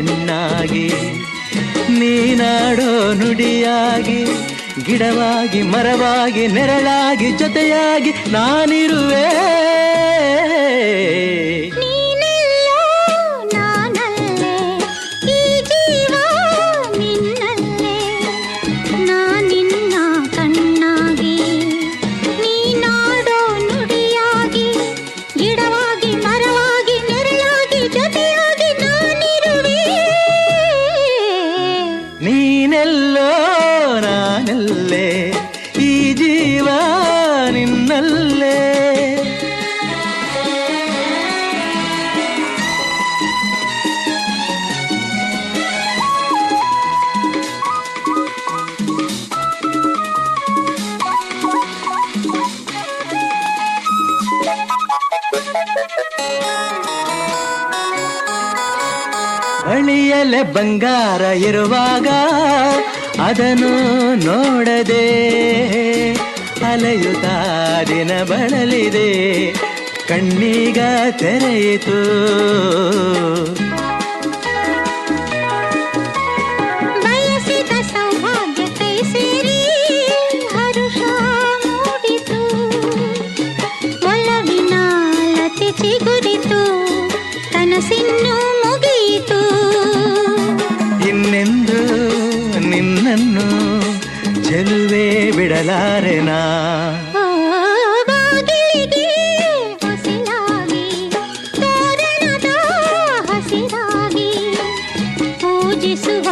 ಕಣ್ಣಾಗಿ ನೀನಾಡೋ ನುಡಿಯಾಗಿ ಗಿಡವಾಗಿ ಮರವಾಗಿ ನೆರಳಾಗಿ ಜೊತೆಯಾಗಿ ನಾನಿರುವೆ ನೀನೆಲ್ಲೋ ನಾನಲ್ಲೇ ಈ ಜೀವ ನಿನ್ನಲ್ಲೇ ಬಳಿಯಲೆ ಬಂಗಾರ ಇರುವಾಗ ಅದನ್ನು ನೋಡದೆ ಅಲೆಯುತ್ತಾ ದಿನ ಬಳಲಿದೆ ಕಣ್ಣೀಗ ತೆರೆಯಿತು ಬಯಸಿದ ಸೌಭಾಗ್ಯ ಕೈ ಸೇರಿ ಹರುಷ ಮೂಡಿತು ಒಲವಿನ ಲತೆ ಚಿಗುರಿತು ಕನಸಿನ್ನು ಮುಗಿಯಿತು ಇನ್ನೆಂದು ನಿನ್ನನ್ನು ಚೆಲುವೆ ಬಿಡಲಾರೆನಾ ಬಾಗಿಲಿಗೆ ಹೊಸದಾಗಿ ತೋರಣದ ಹಸಿರಾಗಿ ಪೂಜಿಸುವ